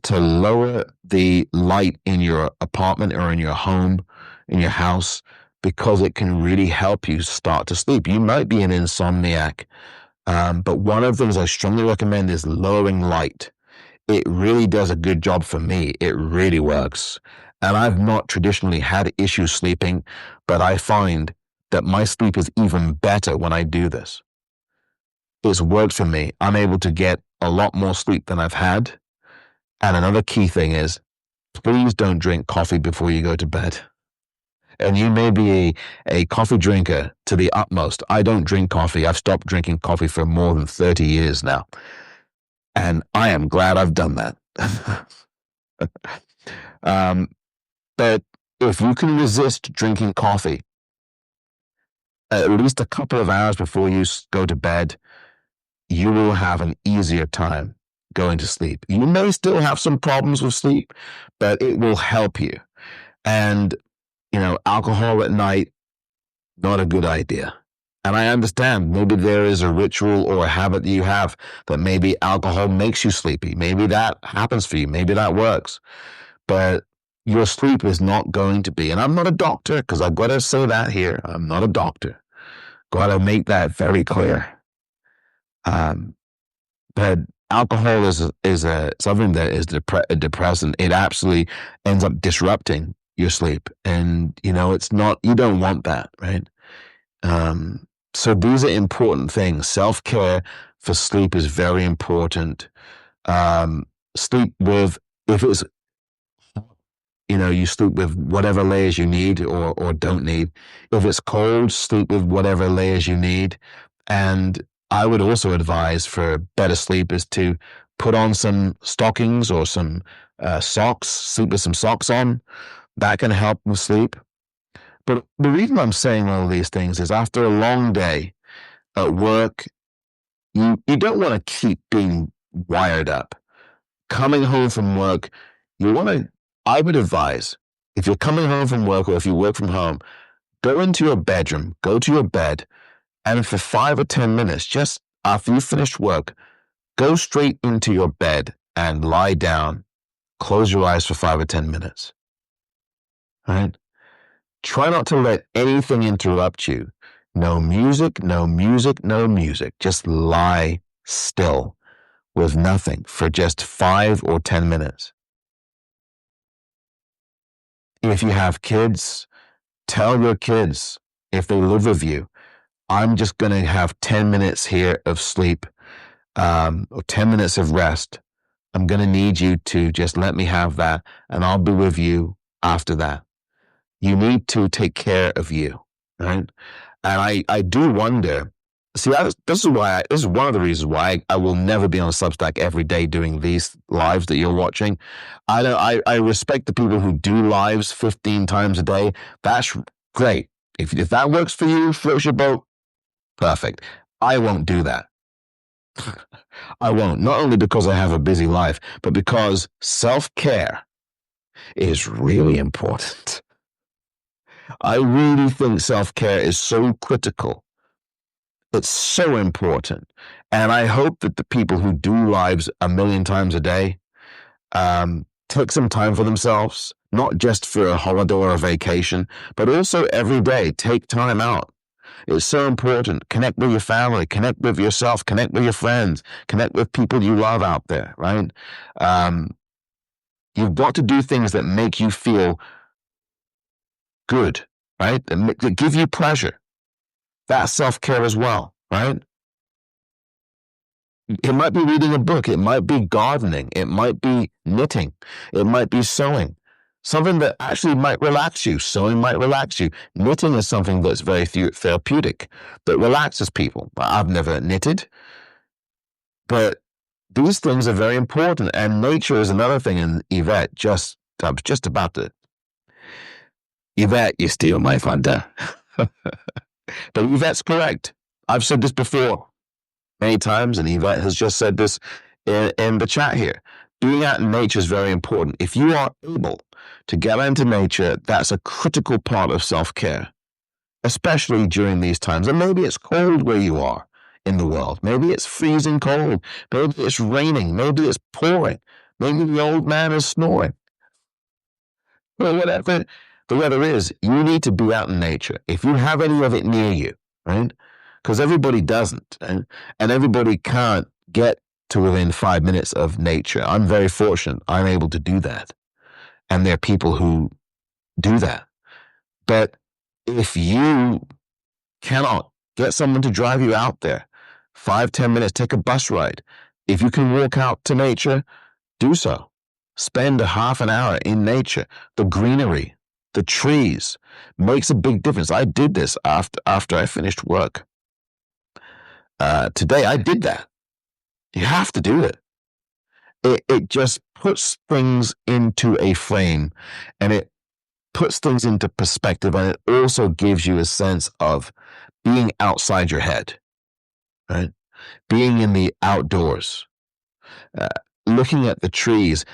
to lower the light in your apartment or in your home, in your house, because it can really help you start to sleep. You might be an insomniac, but one of the things I strongly recommend is lowering light. It really does a good job for me. It really works. And I've not traditionally had issues sleeping, but I find that my sleep is even better when I do this. It's worked for me. I'm able to get a lot more sleep than I've had. And another key thing is, please don't drink coffee before you go to bed. And you may be a coffee drinker to the utmost. I don't drink coffee. I've stopped drinking coffee for more than 30 years now. And I am glad I've done that. But if you can resist drinking coffee at least a couple of hours before you go to bed, you will have an easier time going to sleep. You may still have some problems with sleep, but it will help you. And, alcohol at night, not a good idea. And I understand maybe there is a ritual or a habit that you have that maybe alcohol makes you sleepy. Maybe that happens for you. Maybe that works. But your sleep is not going to be, and I'm not a doctor, because I've got to say that here. I'm not a doctor. Got to make that very clear. But alcohol is something that is a depressant. It absolutely ends up disrupting your sleep, and it's not. You don't want that, right? So these are important things. Self-care for sleep is very important. Sleep with, if it's, you sleep with whatever layers you need or don't need. If it's cold, sleep with whatever layers you need. And I would also advise for better sleep is to put on some stockings or some socks, sleep with some socks on. That can help with sleep. But the reason I'm saying all these things is after a long day at work, you don't want to keep being wired up. Coming home from work, I would advise, if you're coming home from work or if you work from home, go into your bedroom, go to your bed, and for 5 or 10 minutes, just after you finish work, go straight into your bed and lie down. Close your eyes for 5 or 10 minutes. All right? Try not to let anything interrupt you. No music, no music, no music. Just lie still with nothing for just 5 or 10 minutes. If you have kids, tell your kids, if they live with you, I'm just going to have 10 minutes here of sleep, or 10 minutes of rest. I'm going to need you to just let me have that, and I'll be with you after that. You need to take care of you, right? And I do wonder See, this is one of the reasons why I will never be on Substack every day doing these lives that you're watching. I respect the people who do lives 15 times a day. That's great. If that works for you, floats your boat, perfect. I won't do that. I won't. Not only because I have a busy life, but because self-care is really important. I really think self-care is so critical. It's so important. And I hope that the people who do lives a million times a day take some time for themselves, not just for a holiday or a vacation, but also every day. Take time out. It's so important. Connect with your family, connect with yourself, connect with your friends, connect with people you love out there, right? You've got to do things that make you feel good, right? That give you pleasure. That's self-care as well, right? It might be reading a book. It might be gardening. It might be knitting. It might be sewing. Something that actually might relax you. Sewing might relax you. Knitting is something that's very therapeutic, that relaxes people. I've never knitted, but these things are very important. And nature is another thing. And Yvette, I was just about to. Yvette, you steal my thunder. But Yvette's correct. I've said this before many times, and Yvette has just said this in the chat here. Being out in nature is very important. If you are able to get into nature, that's a critical part of self-care, especially during these times. And maybe it's cold where you are in the world. Maybe it's freezing cold. Maybe it's raining. Maybe it's pouring. Maybe the old man is snoring. Well, whatever the weather is, you need to be out in nature. If you have any of it near you, right? Because everybody doesn't, and everybody can't get to within 5 minutes of nature. I'm very fortunate. I'm able to do that. And there are people who do that. But if you cannot get someone to drive you out there, 5-10 minutes, take a bus ride. If you can walk out to nature, do so. Spend a half an hour in nature. The greenery, the trees makes a big difference. I did this after I finished work. Today I did that. You have to do it. It just puts things into a frame, and it puts things into perspective, and it also gives you a sense of being outside your head, right? Being in the outdoors, looking at the trees.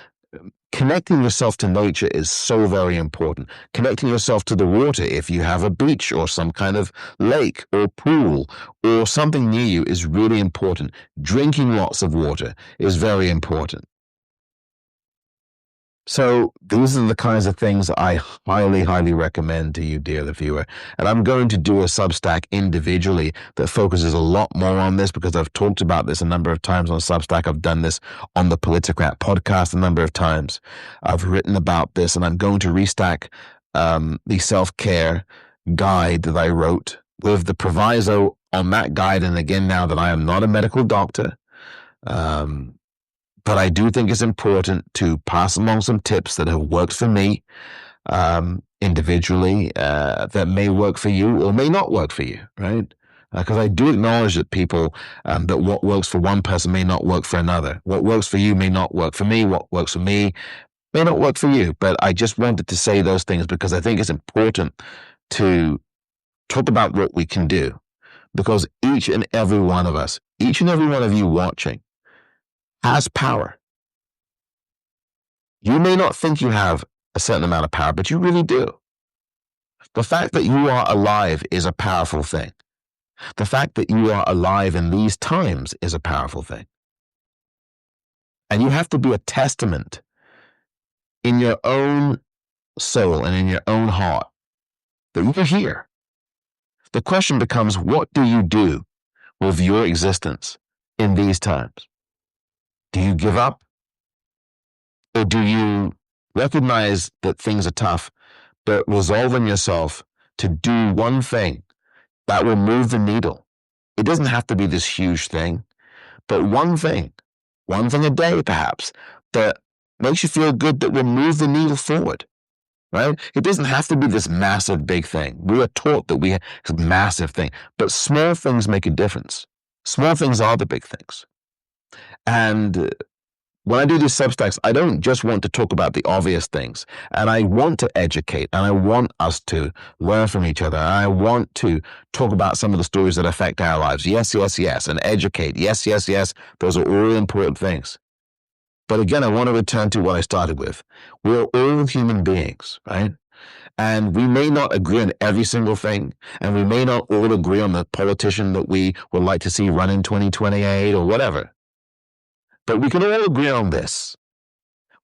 Connecting yourself to nature is so very important. Connecting yourself to the water, if you have a beach or some kind of lake or pool or something near you, is really important. Drinking lots of water is very important. So these are the kinds of things I highly, highly recommend to you, dear viewer. And I'm going to do a Substack individually that focuses a lot more on this, because I've talked about this a number of times on Substack. I've done this on the Politicrat podcast a number of times. I've written about this, and I'm going to restack the self-care guide that I wrote with the proviso on that guide. And again, now that I am not a medical doctor, but I do think it's important to pass along some tips that have worked for me individually, that may work for you or may not work for you, right? Because I do acknowledge that people, that what works for one person may not work for another. What works for you may not work for me. What works for me may not work for you. But I just wanted to say those things because I think it's important to talk about what we can do. Because each and every one of us, each and every one of you watching, has power. You may not think you have a certain amount of power, but you really do. The fact that you are alive is a powerful thing. The fact that you are alive in these times is a powerful thing. And you have to be a testament in your own soul and in your own heart that you're here. The question becomes, what do you do with your existence in these times? Do you give up? Or do you recognize that things are tough, but resolve in yourself to do one thing that will move the needle? It doesn't have to be this huge thing, but one thing a day perhaps, that makes you feel good, that will move the needle forward. right? It doesn't have to be this massive, big thing. We are taught that we have a massive thing, but small things make a difference. Small things are the big things. And when I do these Substacks, I don't just want to talk about the obvious things. And I want to educate, and I want us to learn from each other. And I want to talk about some of the stories that affect our lives. Yes, yes, yes. And educate. Yes, yes, yes. Those are all important things. But again, I want to return to what I started with. We're all human beings, right? And we may not agree on every single thing, and we may not all agree on the politician that we would like to see run in 2028 or whatever. But we can all agree on this.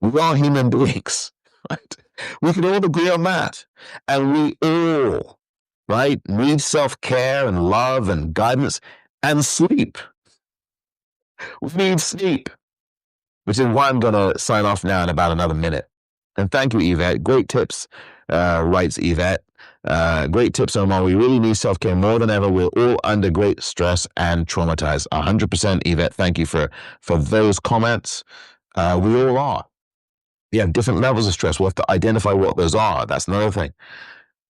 We are human beings, right? We can all agree on that. And we all, right, need self-care and love and guidance and sleep. We need sleep, which is why I'm going to sign off now in about another minute. And thank you, Yvette. Great tips, writes Yvette. Great tips, Omar. We really need self-care more than ever. We're all under great stress and traumatized. 100%, Yvette. Thank you for those comments. We all are. We have different levels of stress. We'll have to identify what those are. That's another thing.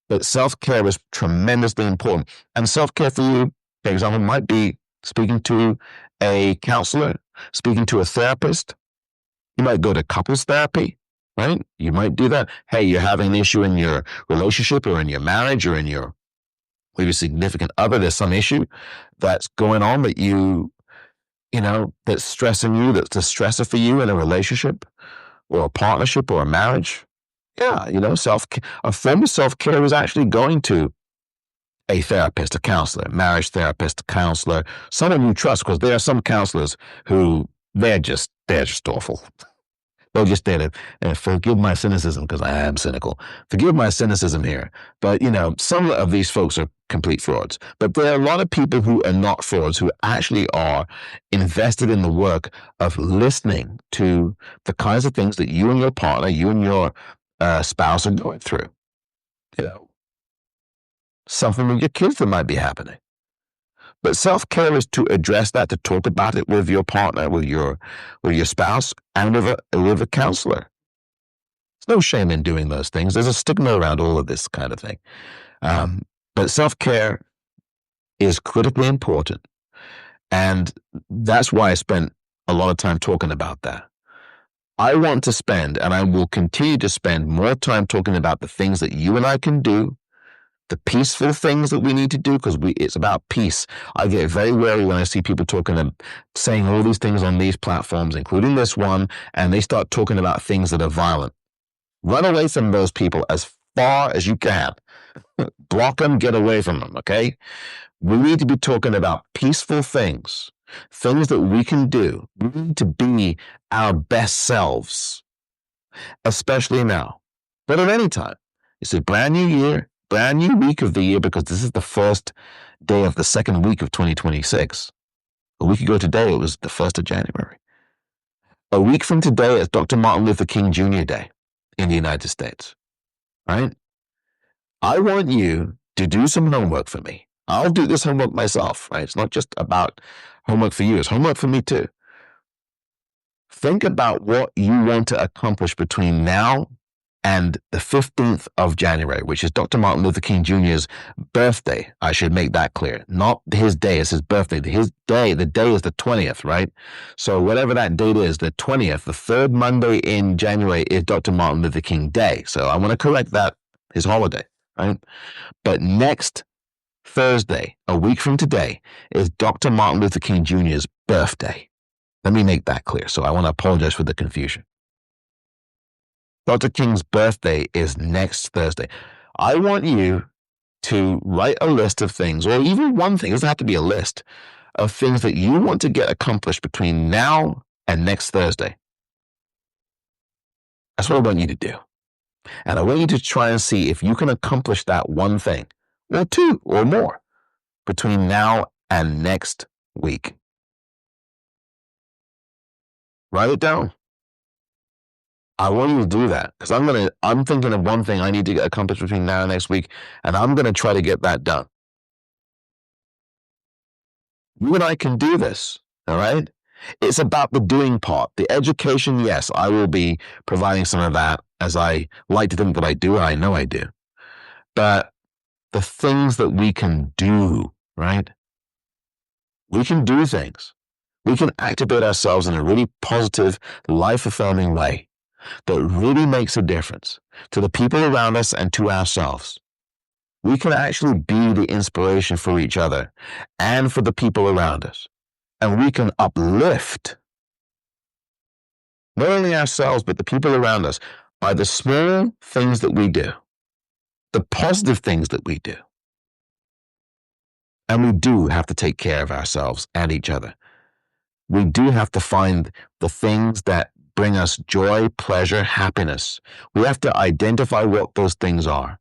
But self-care is tremendously important. And self-care for you, for example, might be speaking to a counselor, speaking to a therapist. You might go to couples therapy, right? You might do that. Hey, you're having an issue in your relationship or in your marriage or in your with your significant other. There's some issue that's going on that you know, that's stressing you, that's a stressor for you in a relationship or a partnership or a marriage. Yeah, you know, a form of self-care is actually going to a therapist, a counselor, marriage therapist, a counselor, someone you trust, because there are some counselors who they're just awful. They're just there to, and forgive my cynicism because I am cynical. Forgive my cynicism here. But, you know, some of these folks are complete frauds. But there are a lot of people who are not frauds, who actually are invested in the work of listening to the kinds of things that you and your partner, you and your spouse are going through. You know, something with your kids that might be happening. But self-care is to address that, to talk about it with your partner, with your spouse, and with a counselor. There's no shame in doing those things. There's a stigma around all of this kind of thing. But self-care is critically important. And that's why I spent a lot of time talking about that. I want to spend, and I will continue to spend more time talking about the things that you and I can do, the peaceful things that we need to do, because it's about peace. I get very wary when I see people talking and saying all these things on these platforms, including this one, and they start talking about things that are violent. Run away from those people as far as you can. Block them, get away from them, okay? We need to be talking about peaceful things, things that we can do. We need to be our best selves, especially now, but at any time. It's a brand new year, brand new week of the year, because this is the first day of the second week of 2026. A week ago today, it was the 1st of January. A week from today is Dr. Martin Luther King Jr. Day in the United States, right? I want you to do some homework for me. I'll do this homework myself, right? It's not just about homework for you. It's homework for me too. Think about what you want to accomplish between now and the 15th of January, which is Dr. Martin Luther King Jr.'s birthday. I should make that clear. Not his day, it's his birthday. His day, the day is the 20th, right? So whatever that date is, the 20th, the third Monday in January is Dr. Martin Luther King Day. So I want to correct that, his holiday, right? But next Thursday, a week from today, is Dr. Martin Luther King Jr.'s birthday. Let me make that clear. So I want to apologize for the confusion. Dr. King's birthday is next Thursday. I want you to write a list of things, or even one thing, it doesn't have to be a list, of things that you want to get accomplished between now and next Thursday. That's what I want you to do. And I want you to try and see if you can accomplish that one thing, or two, or more, between now and next week. Write it down. I want you to do that, because I'm thinking of one thing I need to get accomplished between now and next week, and I'm going to try to get that done. You and I can do this, all right? It's about the doing part. The education, yes, I will be providing some of that, as I like to think that I do. I know I do. But the things that we can do, right? We can do things. We can activate ourselves in a really positive, life-affirming way that really makes a difference to the people around us and to ourselves. We can actually be the inspiration for each other and for the people around us. And we can uplift not only ourselves, but the people around us by the small things that we do, the positive things that we do. And we do have to take care of ourselves and each other. We do have to find the things that bring us joy, pleasure, happiness. We have to identify what those things are.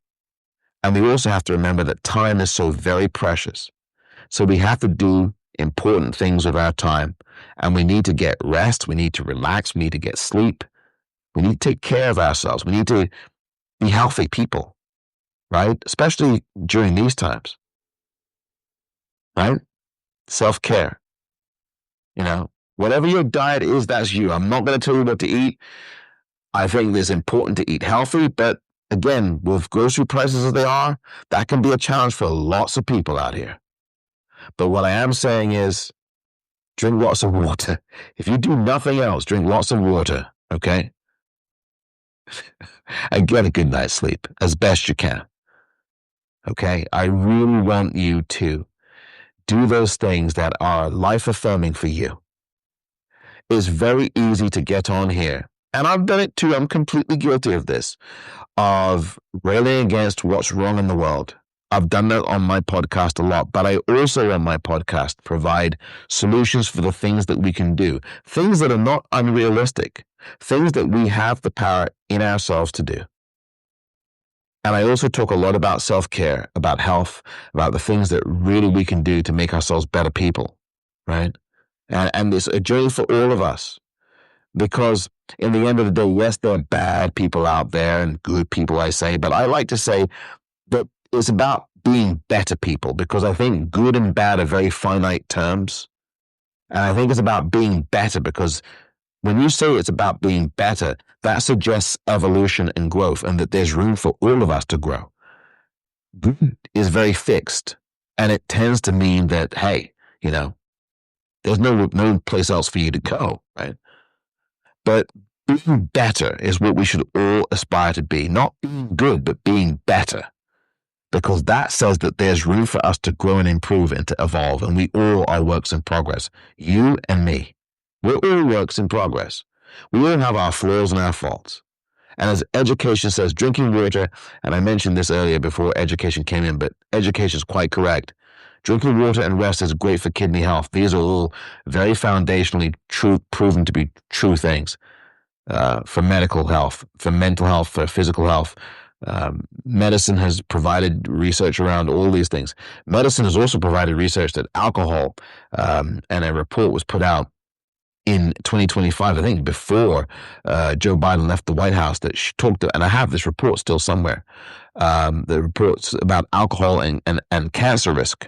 And we also have to remember that time is so very precious. So we have to do important things with our time. And we need to get rest. We need to relax. We need to get sleep. We need to take care of ourselves. We need to be healthy people, right? Especially during these times, right? Self-care. Whatever your diet is, that's you. I'm not going to tell you what to eat. I think it's important to eat healthy, but again, with grocery prices as they are, that can be a challenge for lots of people out here. But what I am saying is drink lots of water. If you do nothing else, drink lots of water, okay? And get a good night's sleep as best you can. Okay? I really want you to do those things that are life-affirming for you. It's very easy to get on here, and I've done it too. I'm completely guilty of this, of railing against what's wrong in the world. I've done that on my podcast a lot, but I also on my podcast provide solutions for the things that we can do, things that are not unrealistic, things that we have the power in ourselves to do. And I also talk a lot about self-care, about health, about the things that really we can do to make ourselves better people, right? And it's a journey for all of us, because in the end of the day, yes, there are bad people out there and good people, I say, but I like to say that it's about being better people, because I think good and bad are very finite terms. And I think it's about being better, because when you say it's about being better, that suggests evolution and growth, and that there's room for all of us to grow. Good is very fixed, and it tends to mean that, hey, there's no place else for you to go, right? But being better is what we should all aspire to be. Not being good, but being better. Because that says that there's room for us to grow and improve and to evolve. And we all are works in progress. You and me. We're all works in progress. We all have our flaws and our faults. And as education says, drinking water, and I mentioned this earlier before education came in, but education is quite correct. Drinking water and rest is great for kidney health. These are all very foundationally proven to be true things for medical health, for mental health, for physical health. Medicine has provided research around all these things. Medicine has also provided research that alcohol, and a report was put out in 2025, I think, before Joe Biden left the White House, that she talked to, and I have this report still somewhere, the reports about alcohol and cancer risk.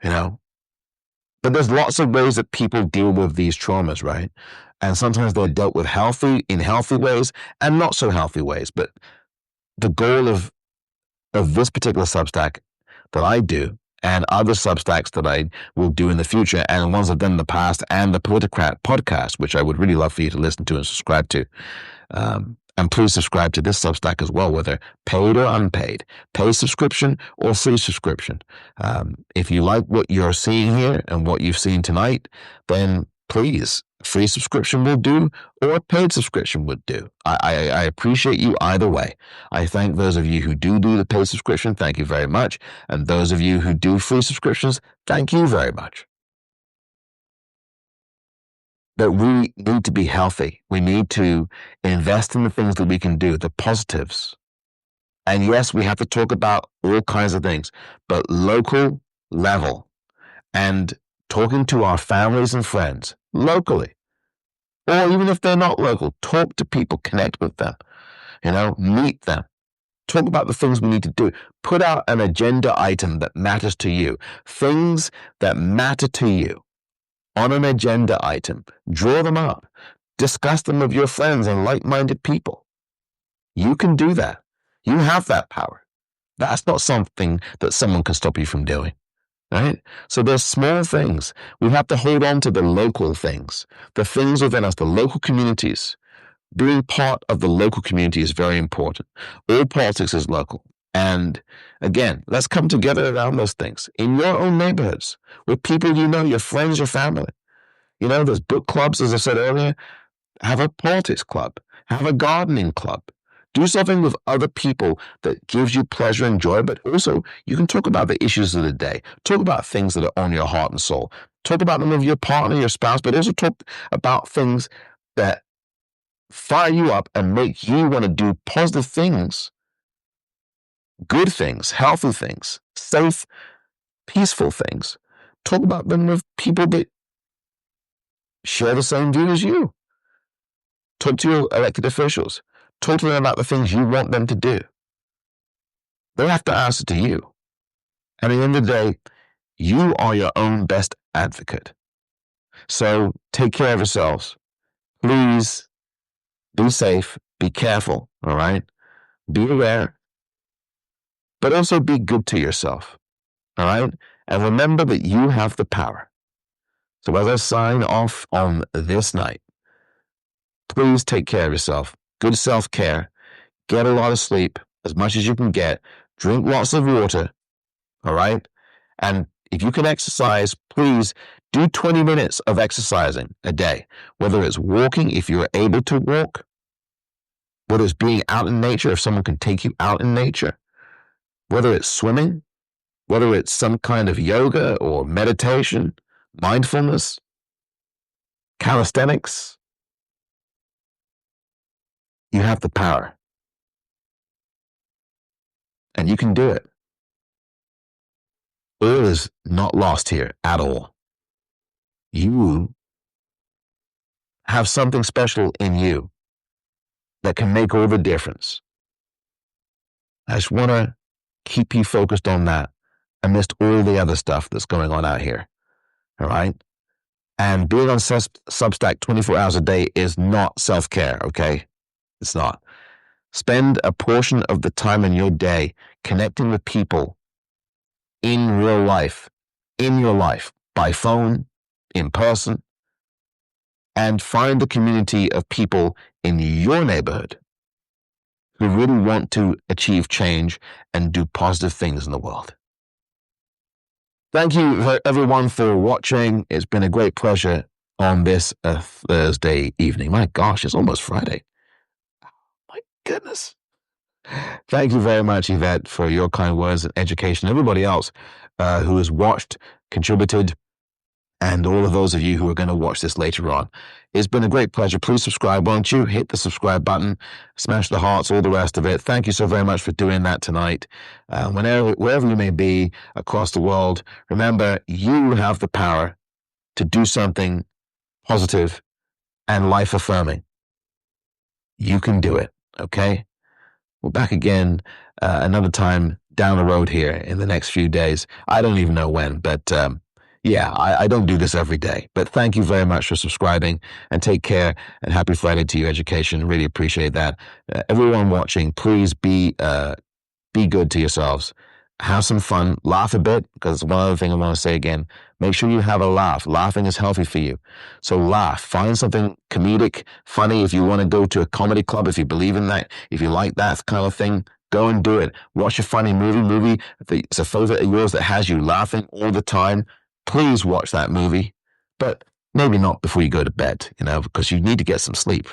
But there's lots of ways that people deal with these traumas, right? And sometimes they're dealt with in healthy ways and not so healthy ways. But the goal of this particular Substack that I do, and other Substacks that I will do in the future, and the ones I've done in the past, and the Politicrat podcast, which I would really love for you to listen to and subscribe to. And please subscribe to this Substack as well, whether paid or unpaid, paid subscription or free subscription. If you like what you're seeing here and what you've seen tonight, then please, free subscription will do, or a paid subscription would do. I appreciate you either way. I thank those of you who do the paid subscription. Thank you very much. And those of you who do free subscriptions, thank you very much. That we need to be healthy. We need to invest in the things that we can do, the positives. And yes, we have to talk about all kinds of things, but local level, and talking to our families and friends locally, or even if they're not local, talk to people, connect with them, meet them, talk about the things we need to do, put out an agenda item that matters to you, things that matter to you. on an agenda item. Draw them up. Discuss them with your friends and like-minded people. You can do that. You have that power. That's not something that someone can stop you from doing, right? So there's small things. We have to hold on to the local things, the things within us, the local communities. Being part of the local community is very important. All politics is local. And again, let's come together around those things in your own neighborhoods with people you know, your friends, your family. You know, there's book clubs, as I said earlier. Have a politics club. Have a gardening club. Do something with other people that gives you pleasure and joy, but also you can talk about the issues of the day. Talk about things that are on your heart and soul. Talk about them with your partner, your spouse, but also talk about things that fire you up and make you want to do positive things, good things, healthy things, safe, peaceful things. Talk about them with people that share the same view as you. Talk to your elected officials. Talk to them about the things you want them to do. They have to answer to you. And at the end of the day, you are your own best advocate. So take care of yourselves. Please be safe, be careful, all right? Be aware, but also be good to yourself, all right? And remember that you have the power. So as I sign off on this night, please take care of yourself. Good self-care. Get a lot of sleep, as much as you can get. Drink lots of water, all right? And if you can exercise, please do 20 minutes of exercising a day, whether it's walking, if you're able to walk, whether it's being out in nature, if someone can take you out in nature, whether it's swimming, whether it's some kind of yoga or meditation, mindfulness, calisthenics. You have the power. And you can do it. All is not lost here at all. You have something special in you that can make all the difference. I just want to keep you focused on that amidst all the other stuff that's going on out here. All right? And being on Substack 24 hours a day is not self-care, okay? It's not. Spend a portion of the time in your day connecting with people in real life, in your life, by phone, in person, and find a community of people in your neighborhood who really want to achieve change and do positive things in the world. Thank you, everyone, for watching. It's been a great pleasure on this Thursday evening. My gosh, it's almost Friday. My goodness. Thank you very much, Yvette, for your kind words and education. Everybody else who has watched, contributed, and all of those of you who are going to watch this later on. It's been a great pleasure. Please subscribe, won't you? Hit the subscribe button, smash the hearts, all the rest of it. Thank you so very much for doing that tonight. Wherever you may be across the world, remember, you have the power to do something positive and life-affirming. You can do it, okay? We're back again another time down the road here in the next few days. I don't even know when, but yeah, I don't do this every day. But thank you very much for subscribing, and take care, and happy Friday to you, education. Really appreciate that. Everyone watching, please be good to yourselves. Have some fun. Laugh a bit, because one other thing I want to say again, make sure you have a laugh. Laughing is healthy for you. So laugh. Find something comedic, funny. If you want to go to a comedy club, if you believe in that, if you like that kind of thing, go and do it. Watch a funny movie. If it's a favorite of yours that has you laughing all the time, please watch that movie. But maybe not before you go to bed, because you need to get some sleep.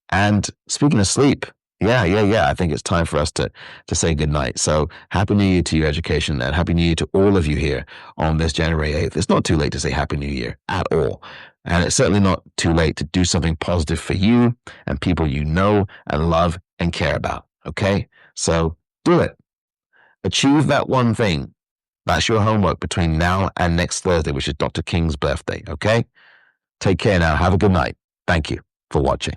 And speaking of sleep, yeah. I think it's time for us to say goodnight. So Happy New Year to you, education, and Happy New Year to all of you here on this January 8th. It's not too late to say Happy New Year at all. And it's certainly not too late to do something positive for you and people you know and love and care about, okay? So do it. Achieve that one thing. That's your homework between now and next Thursday, which is Dr. King's birthday, okay? Take care now. Have a good night. Thank you for watching.